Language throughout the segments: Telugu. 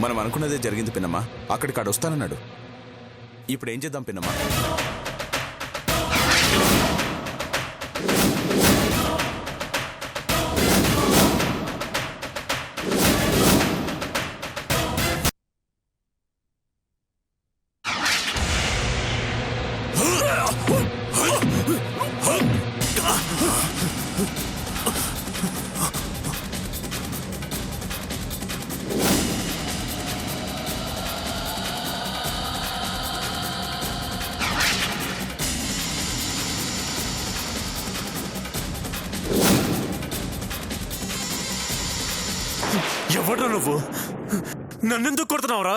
మనం అనుకున్నదే జరిగింది పిన్నమ్మా. అక్కడికి వస్తానన్నాడు. ఇప్పుడు ఏం చేద్దాం పిన్నమ్మా? ఎవడ్రా నువ్వు? నన్నెందుకు కొడుతున్నావురా?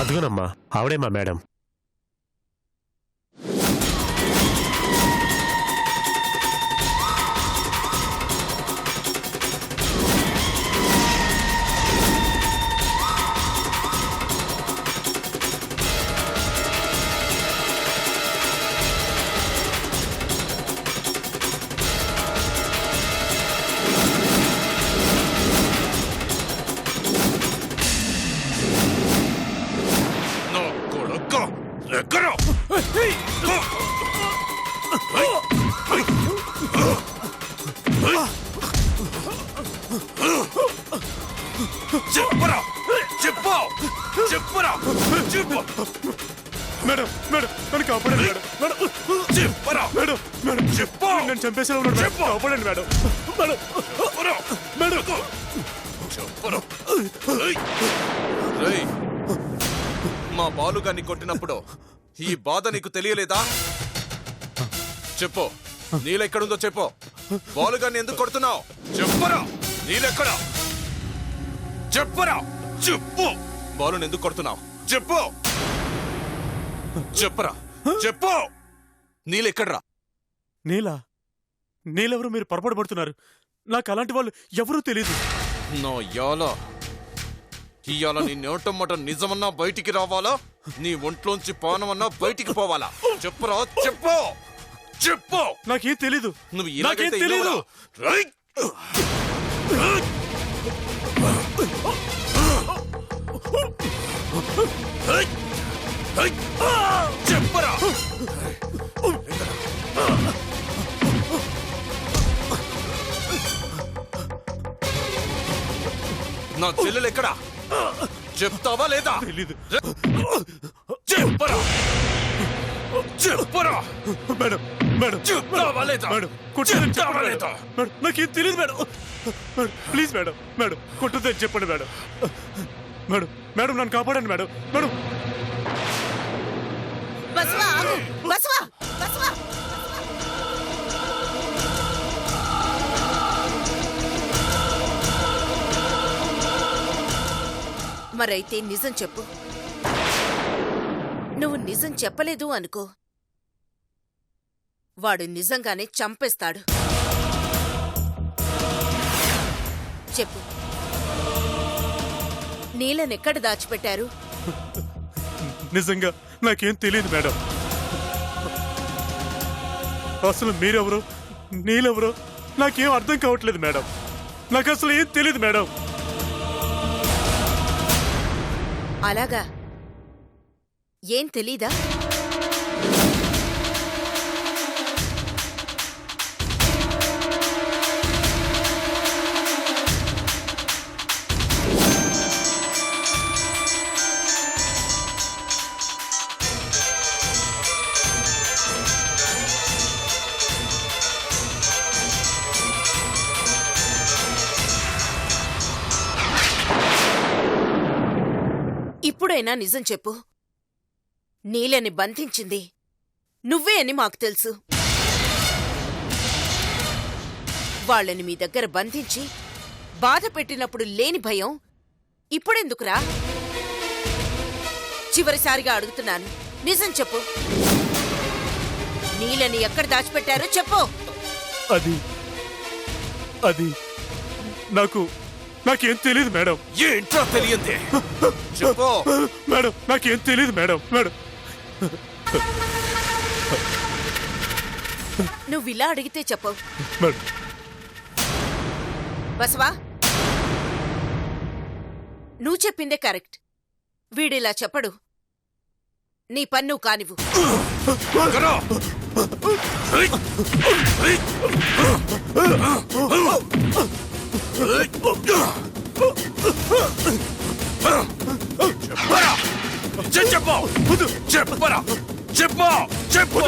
అదుగునమ్మా, ఆవిడే మా మేడం. మేడం మేడం నన్ను కాపాడండి మేడం. మేడం మేడం చెప్పు. నన్ను చంపేసా ఉన్నాడు. కాపాడండి మేడం. Madam madam. మా బాలుగాన్ని కొట్టినప్పుడు ఈ బాధ నీకు తెలియలేదా? చెప్పు, నీళ్ళెక్కడుందో చెప్పు. బాలుగాన్ని ఎందుకు కొడుతున్నావు? చెప్పరా, నీళ్ళెక్కడా? చెప్పరా, చెప్పు. బాలుని ఎందుకు కొడుతున్నావు? చెప్పు, చెప్పరా, చెప్పు. నీళ్ళెక్కడ్రా? నీళ్ళెవరు? మీరు పొరపాటు పడుతున్నారు. నాకు అలాంటి వాళ్ళు ఎవరూ తెలీదు. ఇయాల నీ నోటమ్మట నిజమన్నా బయటికి రావాలా? నీ ఒంట్లోంచి పానమన్నా బయటికి పోవాలా? చెప్పురా, చెప్పు, చెప్పు. నాకేం తెలీదు. నువ్వు ఇలాగైతే తెలీదు. చెప్పరా. నా చెల్లెలు ఎక్కడా? చెప్తావా లేదా? తెలీదు. చెప్పరా, చెప్పరా. మేడం మేడం చెప్తావా లేదా? మేడం చెప్తావా లేదా? మేడం నాకేం తెలీదు madam. Madam please madam. Madam కొట్టొద్దని చెప్పండి మేడం. మేడం మేడం నన్ను కాపాడండి మేడం. మేడం బసవా ఆగు. బసవా బసవా. మరైతే నిజం చెప్పు. నువ్వు నిజం చెప్పలేదు అనుకో, వాడు నిజంగానే చంపేస్తాడు. చెప్పు, నీళ్ళనెక్కడ దాచిపెట్టారు? నిజంగా నాకేం తెలియదు మేడం. అసలు మీరెవరో నీళ్ళెవరో నాకేం అర్థం కావట్లేదు మేడం. నాకు అసలు ఏం తెలియదు మేడం. అలాగా? ఏం తెలీదా? ఇప్పుడైనా నిజం చెప్పు. నీలని బంధించింది నువ్వే అని మాకు తెలుసు. వాళ్ళని మీ దగ్గర బంధించి బాధ పెట్టినప్పుడు లేని భయం ఇప్పుడెందుకురా? చివరిసారిగా అడుగుతున్నాను, నిజం చెప్పు. నీలని ఎక్కడ దాచిపెట్టారో చెప్పు. అది నాకేం తెలియదు మేడం. ఏంట్రా తెలియంది? చెప్పు. మేడం నాకేం తెలియదు మేడం. మేడం నువ్వు ఇలా అడిగితే చెప్పవు. మేడం బసవా, నువ్వు చెప్పిందే కరెక్ట్. వీడిలా చెప్పడు. నీ పన్ను కానివ్వు. కరా. చెప్పరా. చెప్పరా. చెప్పు. చెప్పు.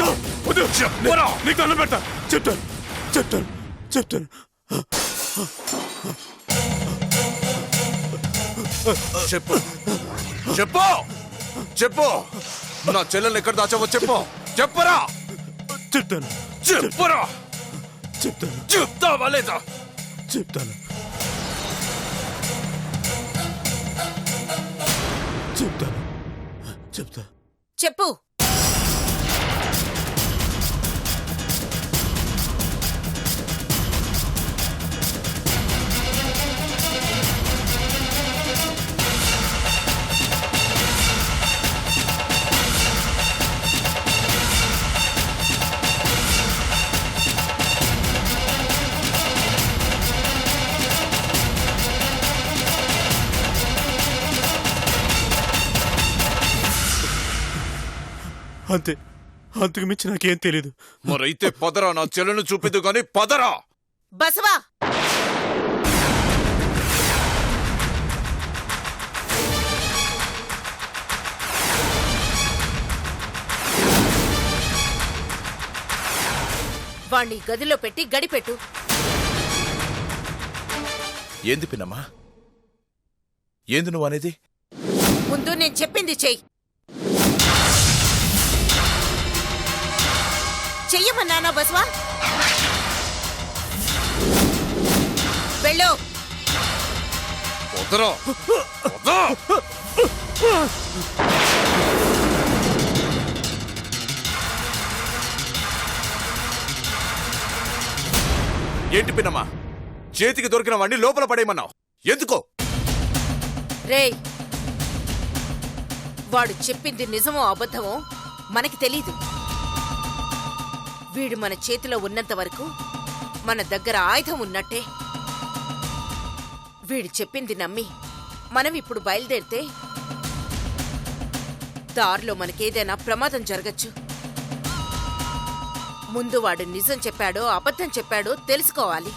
చెప్పరా. నీకు అన్నం పెడతా. చెప్తాను. చెప్పు. చెప్పు. చెప్పు. నా చెల్లెల్ని ఎక్కడ దాచావో చెప్పు. చెప్పరా. చెప్తాను. చెప్పరా. చెప్తాను. చెప్తావా లేదా? చెప్తాను. చెప్తా. చెప్పు. అంతకు మించి నాకేం తెలీదు. మరైతే పదరా. నా చెల్లెను చూపిద్దు గాని పదరా. బసవా, వాణ్ణి గదిలో పెట్టి గడిపెట్టు. ఏంది పిన్నమ్మా? ఏంది నువ్వు అనేది? ముందు నేను చెప్పింది చెయ్యి. చెయ్యమన్నానా బసవా? వెళ్ళు. వదరా. ఏంటి పిన్నమ్మా? చేతికి దొరికిన వాడిని లోపల పడేయమన్నావు. ఎందుకో? రేయ్, వాడు చెప్పింది నిజమో అబద్ధమో మనకి తెలీదు. వీడు మన చేతిలో ఉన్నంత వరకు మన దగ్గర ఆయుధం ఉన్నట్టే. వీడు చెప్పింది నమ్మి మనం ఇప్పుడు బయలుదేరితే దారిలో మనకేదైనా ప్రమాదం జరగచ్చు. ముందు వాడు నిజం చెప్పాడో అబద్ధం చెప్పాడో తెలుసుకోవాలి.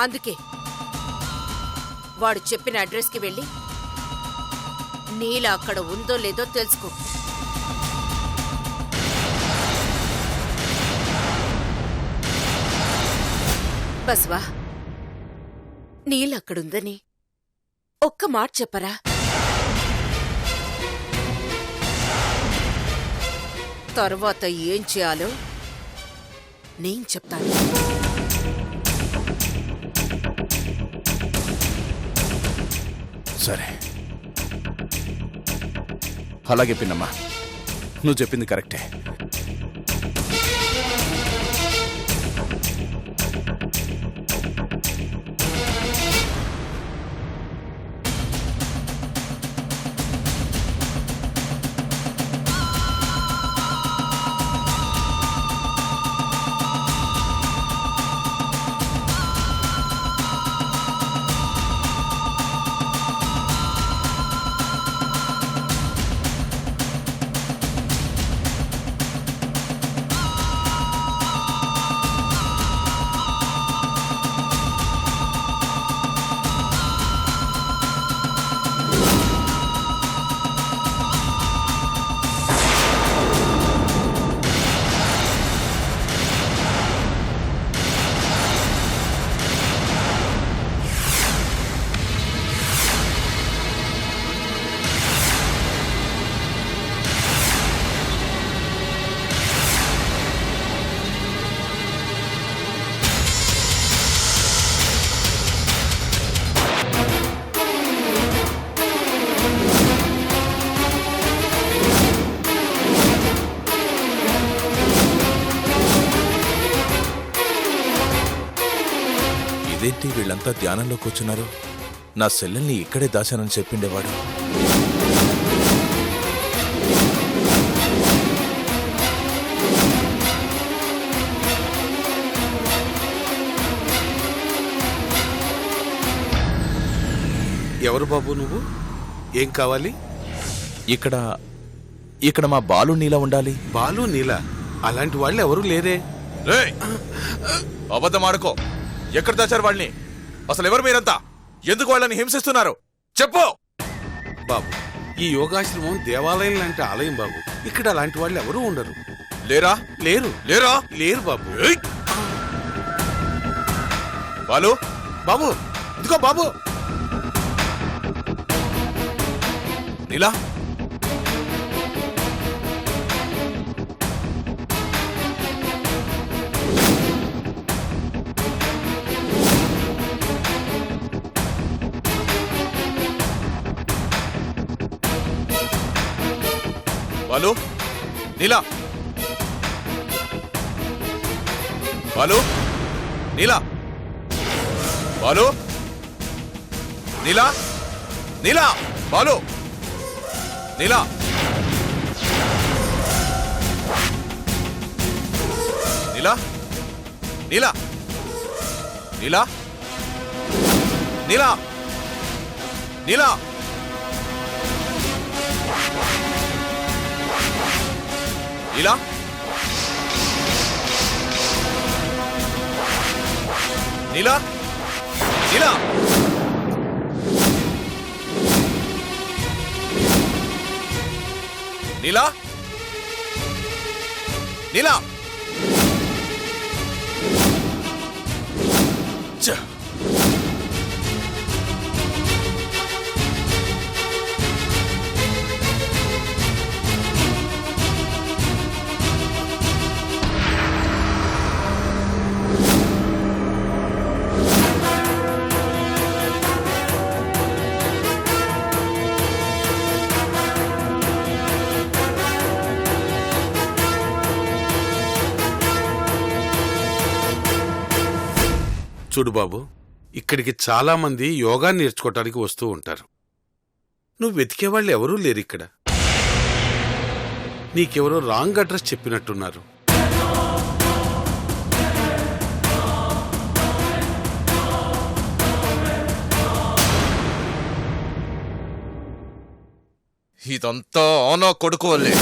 అందుకే వాడు చెప్పిన అడ్రస్కి వెళ్ళి నీల అక్కడ ఉందో లేదో తెలుసుకో. బస్వా, నీలక్కడుందని ఒక్క మాట చెప్పరా? తర్వాత ఏం చేయాలో నేను చెప్తాను. సరే, అలాగే పిన్నమ్మా. నువ్వు చెప్పింది కరెక్టే. ఇదేంటి వీళ్ళంతా ధ్యానంలో కూర్చున్నారు? నా సెల్లెల్ని ఇక్కడే దాశానని చెప్పిండేవాడు. ఎవరు బాబు నువ్వు? ఏం కావాలి? ఇక్కడ మా బాలు నీలా ఉండాలి. బాలు నీలా? అలాంటి వాళ్ళు ఎవరు లేరే. అబద్ధం ఆడుకో. ఎక్కడ దాచారు వాళ్ళని? అసలు ఎవరు మీరంతా? ఎందుకు వాళ్ళని హింసిస్తున్నారు? చెప్పు బాబు. ఈ యోగాశ్రమం దేవాలయం లాంటి ఆలయం బాబు. ఇక్కడ అలాంటి వాళ్ళు ఎవరూ ఉండరు. లేరా? లేరు. లేరా? లేరు బాబు. బాలు, బాబు ఇదిగో బాబు. నీలా, బాలు, నీలా, బాలు, నీలా, బాలు, నీలా, నీలా, బాలు, నీలా, నీలా, నీలా, నీలా, నీలా, నీలా, నీలా, నీలా, నీలా, నీలా, నీలా. ఛ! చూడు బాబు, ఇక్కడికి చాలా మంది యోగా నేర్చుకోవటానికి వస్తూ ఉంటారు. నువ్వు వెతికేవాళ్ళు ఎవరూ లేరు ఇక్కడ. నీకెవరో రాంగ్ అడ్రస్ చెప్పినట్టున్నారు. ఇదంతా ఆనా కొడుకు వల్లే.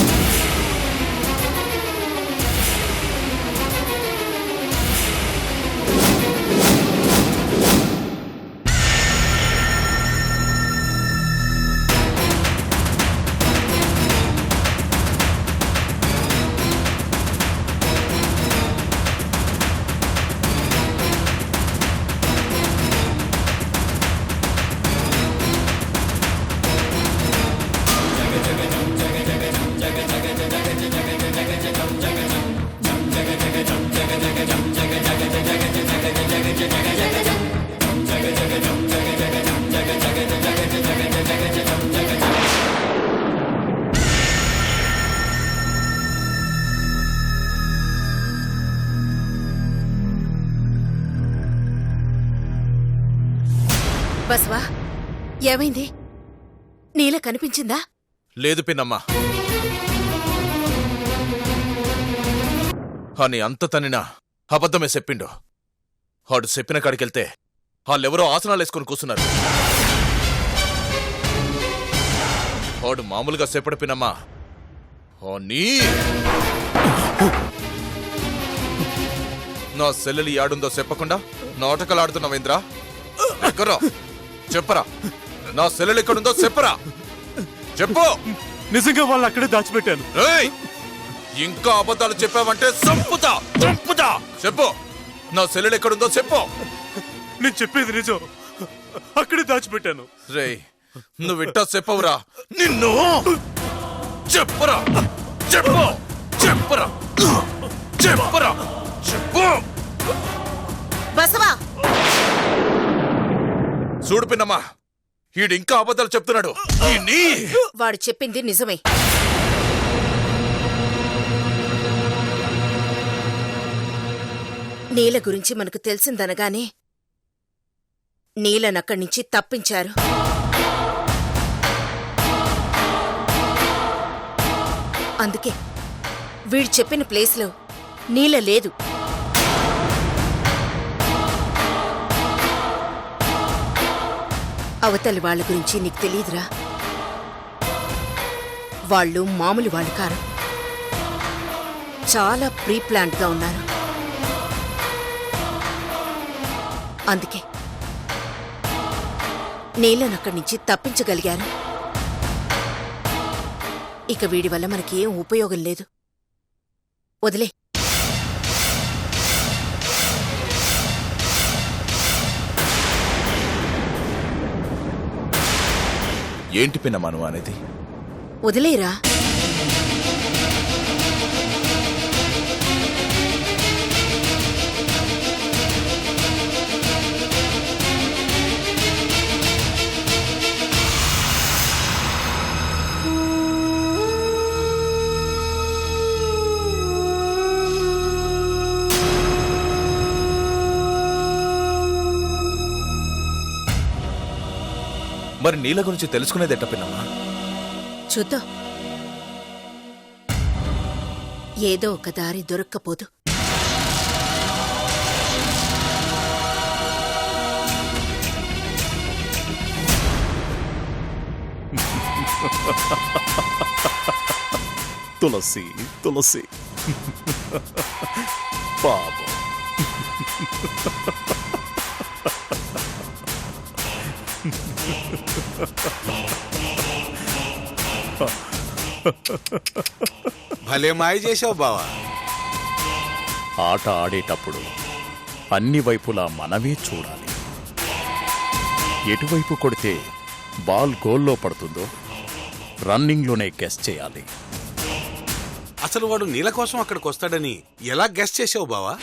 బస్వా, ఏమైంది? నీల కనిపించిందా? లేదు పిన్నమ్మా. అని అంత తనినా అబద్ధమే చెప్పిండు. వాడు చెప్పిన కాడికెళ్తే వాళ్ళెవరో ఆసనాలేసుకుని కూర్చున్నారు. వాడు మామూలుగా చెప్పడు పిన్నమ్మా. నా సెల్లెలి యాడుందో చెప్పకుండా నాటకాలాడుతున్నావేంద్రా? ఎక్కరా? చెప్పరా, నా సెల్లెలు ఎక్కడుందో చెప్పరా? చెప్పు. నిజంగా వాళ్ళు అక్కడే దాచిపెట్టాను. ఇంకా అబద్ధాలు చెప్పావంటే చంపుతా చంపుతా. చెప్పు, నా సెల్లెలు ఎక్కడుందో చెప్పు. నేను చెప్పేది నిజం. అక్కడే దాచిపెట్టాను. రేయ్, నువ్విట్టా చెప్పవురా నిన్ను. చెప్పరా, చెప్పు, చెప్పరా, చెప్పరా, చెప్పు. బసవా, చూడు పిన్నమ్మా, ఈడింకా అబద్ధాలు చెప్తున్నాడు. వాడు చెప్పింది నిజమే. నీల గురించి మనకు తెలిసిందనగానే నీలనక్కడి నుంచి తప్పించారు. అందుకే వీడు చెప్పిన ప్లేస్లో నీల లేదు. అవతలి వాళ్ళ గురించి నీకు తెలీదురా. వాళ్ళు మామూలు వాళ్ళు కారు. చాలా ప్రీ ప్లాన్డ్గా ఉన్నారు. అందుకే నీలనక్కడి నుంచి తప్పించగలిగారు. ఇక వీడి వల్ల మనకి ఏం ఉపయోగం లేదు. వదిలే. ఏంటి పిన్నమ్మా నువ్వు అనేది? వదిలేరా. మరి నీళ్ళ గురించి తెలుసుకునేదెట్ట పిన్నమ్మా? చూద్దాం. ఏదో ఒక దారి దొరక్కపోదు. తులసి తులసి పాపం. భలే మాయ చేసావు బావా. ఆట ఆడేటప్పుడు అన్ని వైపులా మనమే చూడాలి. ఎటువైపు కొడితే బాల్ గోల్లో పడుతుందో రన్నింగ్లోనే గెస్ చేయాలి. అసలు వాడు నీళ్ళ కోసం అక్కడికి వస్తాడని ఎలా గెస్ చేసావు బావా?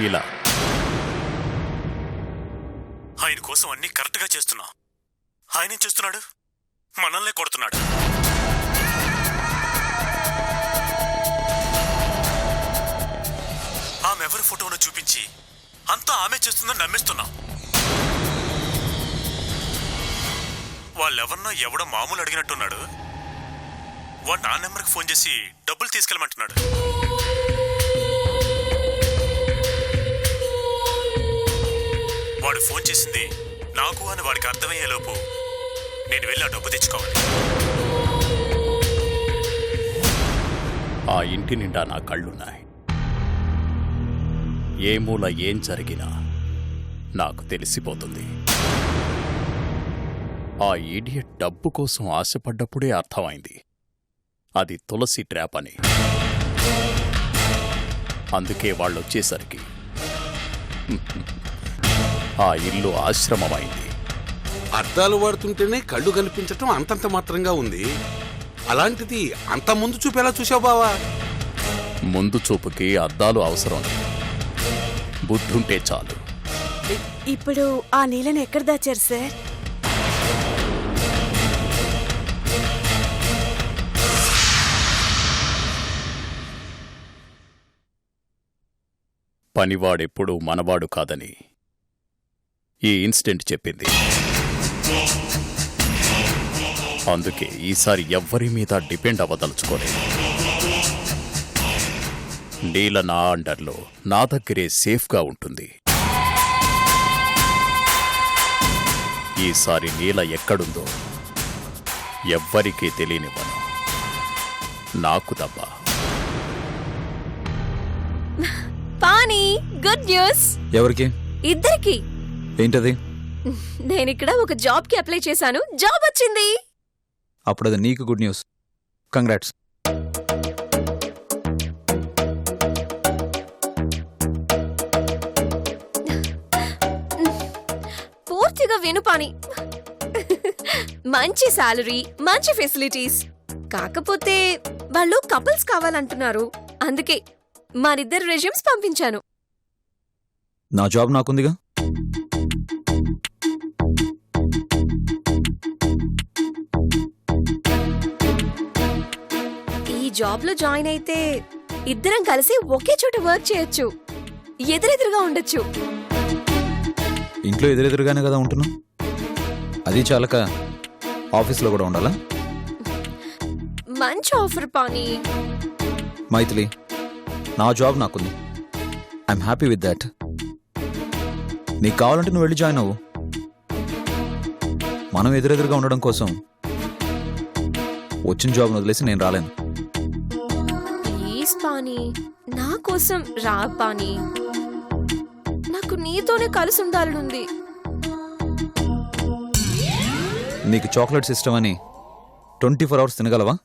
ఇలా ఆయన కోసం అన్ని కరెక్ట్గా చేస్తున్నా. ఆయన ఏం చేస్తున్నాడు? మనల్నే కొడుతున్నాడు. ఆమె ఎవరి ఫోటోను చూపించి అంతా ఆమె చేస్తుందని నమ్మిస్తున్నాం. వాళ్ళెవరినో ఎవడో మామూలు అడిగినట్టున్నాడు. వాడు నా నెంబర్కి ఫోన్ చేసి డబ్బులు తీసుకెళ్ళమంటున్నాడు. వాడు ఫోన్ చేసింది నాకు అని వాడికి అర్థమయ్యేలోపు నేను వెళ్ళి ఆ డబ్బు తెచ్చుకోవాలి. ఆ ఇంటి నిండా నా కళ్ళున్నాయి. ఏ మూల ఏం జరిగినా నాకు తెలిసిపోతుంది. ఆ ఈడియట్ డబ్బు కోసం ఆశపడ్డప్పుడే అర్థమైంది అది తులసి ట్రాప్ అని. అందుకే వాళ్ళొచ్చేసరికి ఆ ఇల్లు ఆశ్రమమైంది. అద్దాలు వాడుతుంటేనే కళ్ళు కనిపించటం అంతంత మాత్రంగా ఉంది. అలాంటిది అంత ముందు చూపు ఎలా చూసావు బావా? ముందు చూపుకి అద్దాలు అవసరం లేదు, బుద్ధుంటే చాలు. ఇప్పుడు ఆ నీళ్ళని ఎక్కడ దాచారు సార్? పనివాడెప్పుడూ మనవాడు కాదని ఈ ఇన్సిడెంట్ చెప్పింది. అందుకే ఈసారి ఎవ్వరి మీద డిపెండ్ అవ్వదలుచుకోలేదు. నీల నా అండర్లో నా దగ్గరే సేఫ్గా ఉంటుంది. ఈసారి నీల ఎక్కడుందో ఎవ్వరికీ తెలియనివ్వను, నాకు తప్ప. Pani, good news. ఎవరికి? ఇద్దరికి. ఏంటది? నేనిక్కడ ఒక జాబ్ కి అప్లై చేశాను, జాబ్ వచ్చింది. అప్పుడు అది నీకు గుడ్ న్యూస్. కంగ్రాట్స్. పూర్తిగా విను పానీ. మంచి శాలరీ, మంచి ఫెసిలిటీస్. కాకపోతే వాళ్ళు కపుల్స్ కావాలంటున్నారు. అందుకే మరిద్దరు రెజ్యూమ్స్ పంపించాను. నా జాబ్ నాకుందిగా. ఈ జాబ్ లో జాయిన్ అయితే ఇద్దరం కలిసి ఒకే చోట వర్క్ చేయొచ్చు, ఎదురెదురుగా ఉండొచ్చు. ఇంట్లో ఎదురెదురుగానే కదా ఉంటున్నాం, అది చాలక ఆఫీస్లో కూడా ఉండాలా? మంచి ఆఫర్ పాని. మైథిలి, నా జాబ్ నాకుంది, ఐఎమ్ హ్యాపీ విత్ దాట్. నీకు కావాలంటే నువ్వు వెళ్ళి జాయిన్ అవ్వు. మనం ఎదురెదురుగా ఉండడం కోసం వచ్చిన జాబ్ను వదిలేసి నేను రాలేను. ప్లీజ్ పాని, నా కోసం రా పాని. నాకు నీతోనే కలిసి ఉండాలనుంది. నీకు చాక్లెట్స్ ఇష్టమని 24 అవర్స్ తినగలవా?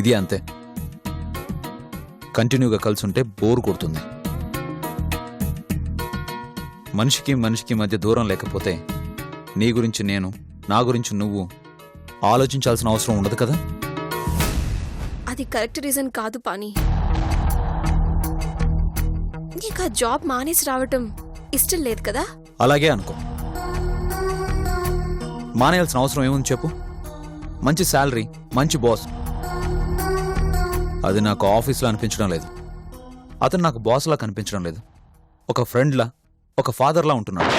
ఇది అంతే, కంటిన్యూగా కలిసి ఉంటే బోర్ కొడుతుంది. మనిషికి మనిషికి మధ్య దూరం లేకపోతే నీ గురించి నేను, నా గురించి నువ్వు ఆలోచించాల్సిన అవసరం ఉండదు కదా. అది కరెక్ట్ రీజన్ కాదు పాని. నీకు ఆ జాబ్ మానేసి రావటం ఇష్టం లేదు కదా? అలాగే అనుకో. మానేయాల్సిన అవసరం ఏముంది చెప్పు? మంచి శాలరీ, మంచి బాస్. అది నాకు ఆఫీస్లో అనిపించడం లేదు, అతను నాకు బాస్లా కనిపించడం లేదు. ఒక ఫ్రెండ్లా, ఒక ఫాదర్లా ఉంటున్నాడు.